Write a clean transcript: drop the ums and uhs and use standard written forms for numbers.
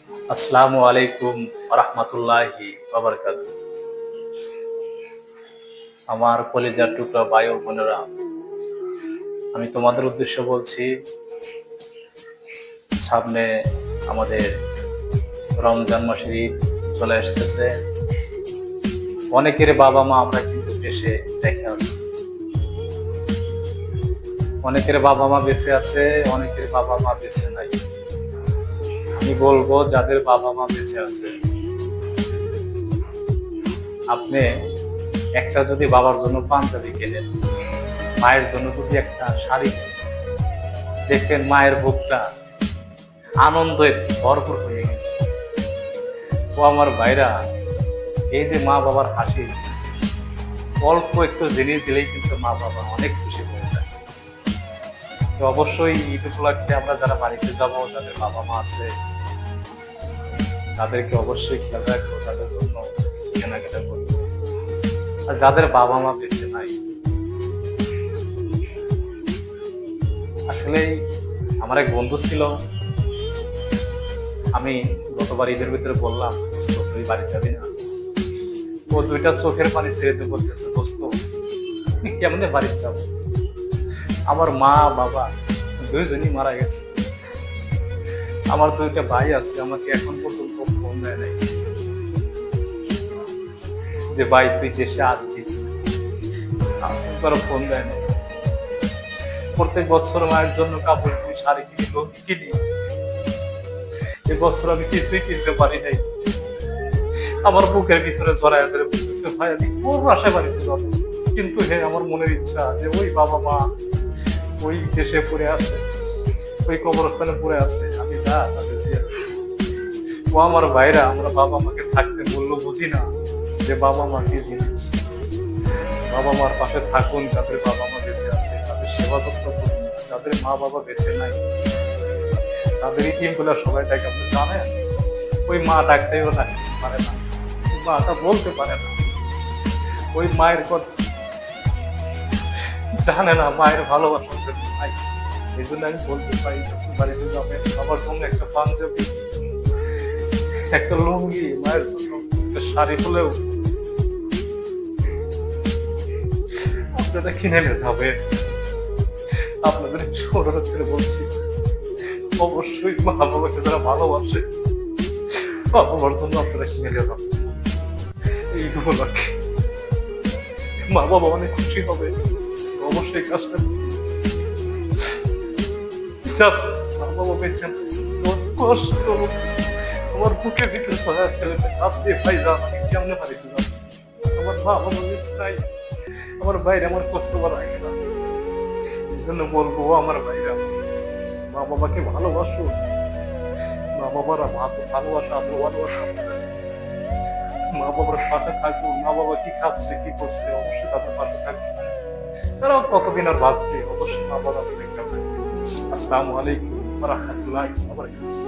আসসালামু আলাইকুম ওয়া রাহমাতুল্লাহি ওয়া বারাকাতুহু। আমার কলিজার টুকরা ভাই ও বোনেরা, আমি তোমাদের উদ্দেশ্যে বলছি, সামনে আমাদের রমজান মাসের ঈদ চলে আসতেছে। অনেকের বাবা মা আমরা কিন্তু দেশে রেখে আছি, অনেকের বাবা মা বেঁচে আছে, অনেকের বাবা মা বেঁচে নাই। আমি বলবো যাদের বাবা মা বেঁচে আছে, আপনি একটা যদি বাবার জন্য পাঞ্জাবি কেনেন, মায়ের জন্য যদি একটা শাড়ি কেনেন, দেখবেন মায়ের বুকটা আনন্দে ভরপুর হয়ে গেছে। ও আমার ভাইরা, এই যে মা বাবার হাসি, অল্প একটু জিনিস দিলেই কিন্তু মা বাবা অনেক খুশি হয়ে যায়। তো অবশ্যই ঈদ উপলক্ষে আমরা যারা বাড়িতে যাব, যাদের বাবা মা আছে, তাদেরকে অবশ্যই খেয়াল রাখবো, তাদের জন্য কিছু কেনাকাটা করবো। আর যাদের বাবা মা বেঁচে নাই, আসলে আমার এক বন্ধু ছিল, আমি গতবার ঈদের ভিতরে বললাম, দোস্ত তুই বাড়ি যাবি না? ও দুইটা চোখের পানি ছেড়ে দিয়ে বলতেছে, দোস্ত আমি কেমনে বাড়ি যাবো? আমার মা বাবা দুইজনই মারা গেছে, আমার দুইটা ভাই আছে, আমাকে এখন পর্যন্ত ফোন দেয় নাই যে ভাই তুই দেশে আসবি, ফোন দেয় নাই। প্রত্যেক বছর মায়ের জন্য কাপড় কিনি, শাড়ি কিনি, লুঙ্গি কিনি, এবছর আমি কিছুই কিনতে পারি নাই। আমার বুকের ভিতরে জড়ায় ধরে বলতেছে, ভাই আমি কোন আশায় বাড়িতে যাবো? কিন্তু হে, আমার মনের ইচ্ছা যে ওই বাবা মা ওই দেশে পড়ে আছে, ওই কবরস্থানে পড়ে আছে, আমি যা তাদের জিয়ারত করি। ও আমার ভাইরা, আমরা বাবা মাকে থাকতে মূল্য বুঝি না যে বাবা মা কি জিনিস। বাবা মার পাশে থাকুন, যাদের বাবা মা বেঁচে আছে, তাদের সেবা যত্ন করুন। যাদের মা বাবা বেঁচে নাই, তাদের ইতিম গুলা সবাই ডাকে, আপনি জানেন ওই মা ডাকতেও পারে না, ওই মাটা বলতে পারে না, ওই মায়ের কথা জানে না, মায়ের ভালোবাসা নাই। এই জন্য আমি বলতে পারি, যখন বাড়িতে যাবেন বাবার জন্য একটা পাঞ্জাবি, একটা লুঙ্গি, মায়ের জন্য একটা শাড়ি হলেও আপনারা কিনে নিয়ে যাবে। আপনাদের অনুরোধ করে বলছি, অবশ্যই মা বাবাকে যারা ভালোবাসে, মা বাবার জন্য আপনারা কিনে নিয়ে যাবেন। এই উপলক্ষে মা বাবা অনেক খুশি হবে, অবশ্যই কাজটা মা বাবা বেঁচে কষ্ট আমার বুকের ভিতরে ছড়া ছেলেটা আপনি ভাই যান, আমি কেমনে বাড়িতে যাবো? আমার মা বাবা বেঁচে নাই, আমার বাইরে আমার কষ্ট করা হয়ে যাবে। এই জন্য বলবো, আমার ভাইরা মা বাবাকে ভালোবাসো, মা বাবারা ভালোবাসা, ভালোবাসা, মা বাবার পাশে থাকবো। মা বাবা কি খাচ্ছে কি করছে, অবশ্যই তাদের পাশে থাকছে। তারাও কতদিন আর বাঁচবে, অবশ্যই মা বাবা দেখতে হবে। আসসালামু আলাইকুম ওয়া রাহমাতুল্লাহি ওয়া বারাকাতুহু।